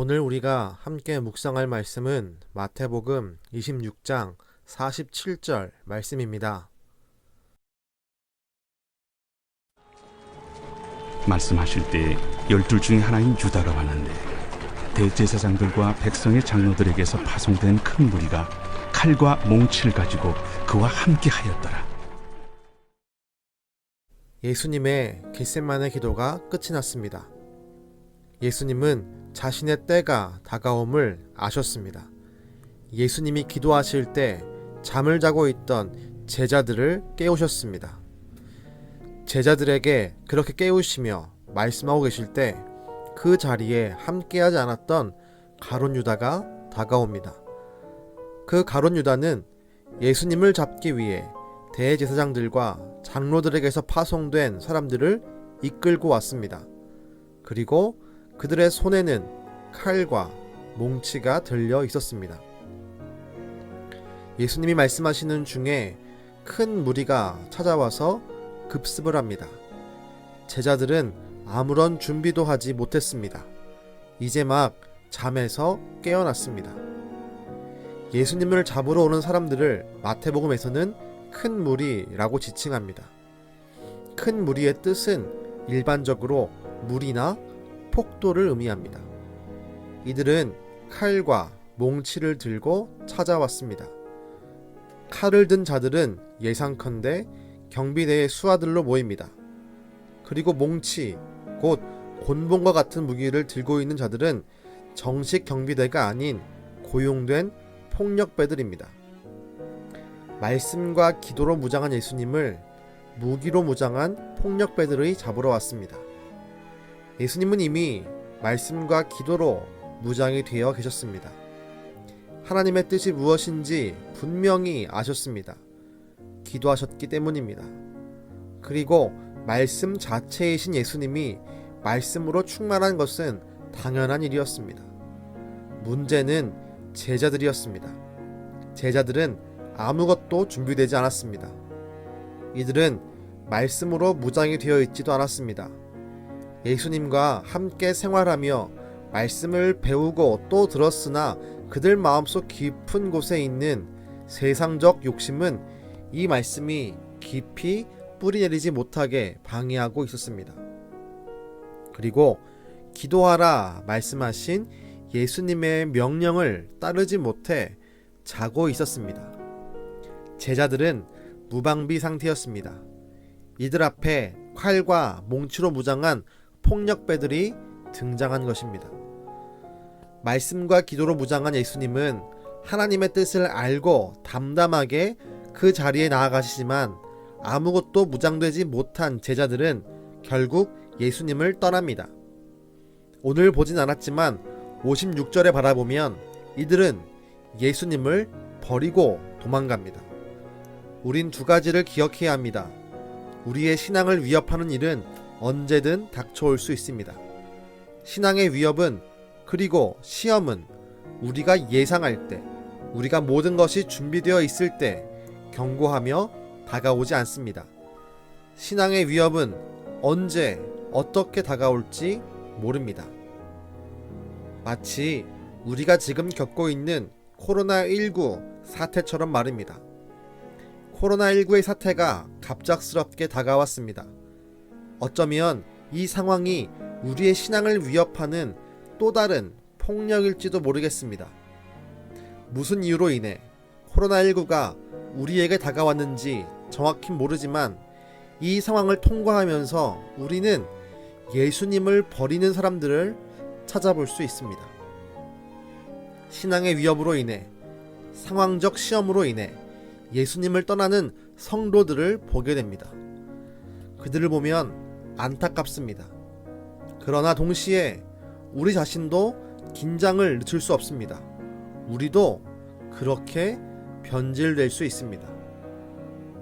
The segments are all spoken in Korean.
오늘 우리가 함께 묵상할 말씀은 마태복음 26장 47절 말씀입니다. 말씀하실 때 12 중에 하나인 유다가 왔는데 대제사장들과 백성의 장로들에게서 파송된 큰 무리가 칼과 몽치를 가지고 그와 함께 하였더라. 예수님의 겟세마네 기도가 끝이 났습니다. 예수님은 자신의 때가 다가옴을 아셨습니다. 예수님이 기도하실 때 잠을 자고 있던 제자들을 깨우셨습니다. 제자들에게 그렇게 깨우시며 말씀하고 계실 때 그 자리에 함께하지 않았던 가룟 유다가 다가옵니다. 그 가룟 유다는 예수님을 잡기 위해 대제사장들과 장로들에게서 파송된 사람들을 이끌고 왔습니다. 그리고 그들의 손에는 칼과 몽치가 들려 있었습니다. 예수님이 말씀하시는 중에 큰 무리가 찾아와서 급습을 합니다. 제자들은 아무런 준비도 하지 못했습니다. 이제 막 잠에서 깨어났습니다. 예수님을 잡으러 오는 사람들을 마태복음에서는 큰 무리라고 지칭합니다. 큰 무리의 뜻은 일반적으로 무리나 폭도를 의미합니다. 이들은 칼과 몽치를 들고 찾아왔습니다. 칼을 든 자들은 예상컨대 경비대의 수하들로 모입니다. 그리고 몽치, 곧 곤봉과 같은 무기를 들고 있는 자들은 정식 경비대가 아닌 고용된 폭력배들입니다. 말씀과 기도로 무장한 예수님을 무기로 무장한 폭력배들의 잡으러 왔습니다. 예수님은 이미 말씀과 기도로 무장이 되어 계셨습니다. 하나님의 뜻이 무엇인지 분명히 아셨습니다. 기도하셨기 때문입니다. 그리고 말씀 자체이신 예수님이 말씀으로 충만한 것은 당연한 일이었습니다. 문제는 제자들이었습니다. 제자들은 아무것도 준비되지 않았습니다. 이들은 말씀으로 무장이 되어 있지도 않았습니다. 예수님과 함께 생활하며 말씀을 배우고 또 들었으나 그들 마음속 깊은 곳에 있는 세상적 욕심은 이 말씀이 깊이 뿌리내리지 못하게 방해하고 있었습니다. 그리고 기도하라 말씀하신 예수님의 명령을 따르지 못해 자고 있었습니다. 제자들은 무방비 상태였습니다. 이들 앞에 칼과 몽치로 무장한 폭력배들이 등장한 것입니다. 말씀과 기도로 무장한 예수님은 하나님의 뜻을 알고 담담하게 그 자리에 나아가시지만 아무것도 무장되지 못한 제자들은 결국 예수님을 떠납니다. 오늘 보진 않았지만 56절에 바라보면 이들은 예수님을 버리고 도망갑니다. 우린 두 가지를 기억해야 합니다. 우리의 신앙을 위협하는 일은 언제든 닥쳐올 수 있습니다. 신앙의 위협은 그리고 시험은 우리가 예상할 때, 우리가 모든 것이 준비되어 있을 때 경고하며 다가오지 않습니다. 신앙의 위협은 언제 어떻게 다가올지 모릅니다. 마치 우리가 지금 겪고 있는 코로나19 사태처럼 말입니다. 코로나19의 사태가 갑작스럽게 다가왔습니다. 어쩌면 이 상황이 우리의 신앙을 위협하는 또 다른 폭력일지도 모르겠습니다. 무슨 이유로 인해 코로나19가 우리에게 다가왔는지 정확히 모르지만 이 상황을 통과하면서 우리는 예수님을 버리는 사람들을 찾아볼 수 있습니다. 신앙의 위협으로 인해, 상황적 시험으로 인해 예수님을 떠나는 성도들을 보게 됩니다. 그들을 보면 안타깝습니다. 그러나 동시에 우리 자신도 긴장을 늦출 수 없습니다. 우리도 그렇게 변질될 수 있습니다.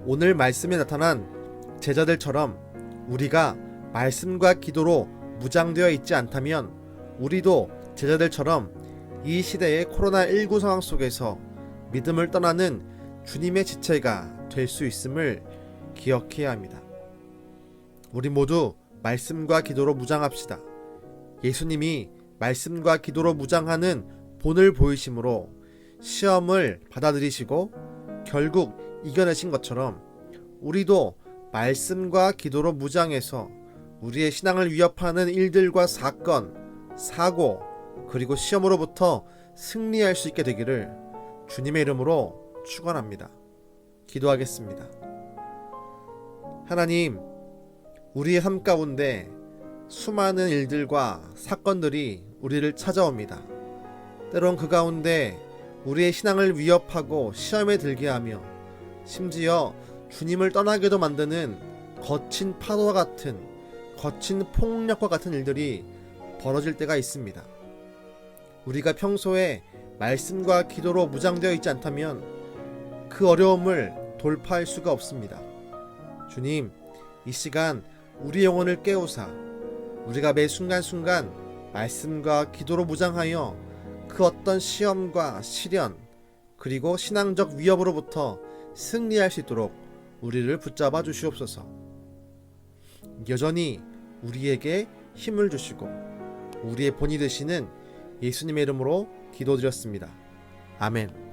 오늘 말씀에 나타난 제자들처럼 우리가 말씀과 기도로 무장되어 있지 않다면 우리도 제자들처럼 이 시대의 코로나19 상황 속에서 믿음을 떠나는 주님의 지체가 될 수 있음을 기억해야 합니다. 우리 모두 말씀과 기도로 무장합시다. 예수님이 말씀과 기도로 무장하는 본을 보이심으로 시험을 받아들이시고 결국 이겨내신 것처럼 우리도 말씀과 기도로 무장해서 우리의 신앙을 위협하는 일들과 사건, 사고, 그리고 시험으로부터 승리할 수 있게 되기를 주님의 이름으로 축원합니다. 기도하겠습니다. 하나님, 우리의 삶 가운데 수많은 일들과 사건들이 우리를 찾아옵니다. 때론 그 가운데 우리의 신앙을 위협하고 시험에 들게 하며 심지어 주님을 떠나게도 만드는 거친 파도와 같은, 거친 폭력과 같은 일들이 벌어질 때가 있습니다. 우리가 평소에 말씀과 기도로 무장되어 있지 않다면 그 어려움을 돌파할 수가 없습니다. 주님, 이 시간 우리 영혼을 깨우사 우리가 매 순간순간 말씀과 기도로 무장하여 그 어떤 시험과 시련, 그리고 신앙적 위협으로부터 승리할 수 있도록 우리를 붙잡아 주시옵소서. 여전히 우리에게 힘을 주시고 우리의 본이 되시는 예수님의 이름으로 기도드렸습니다. 아멘.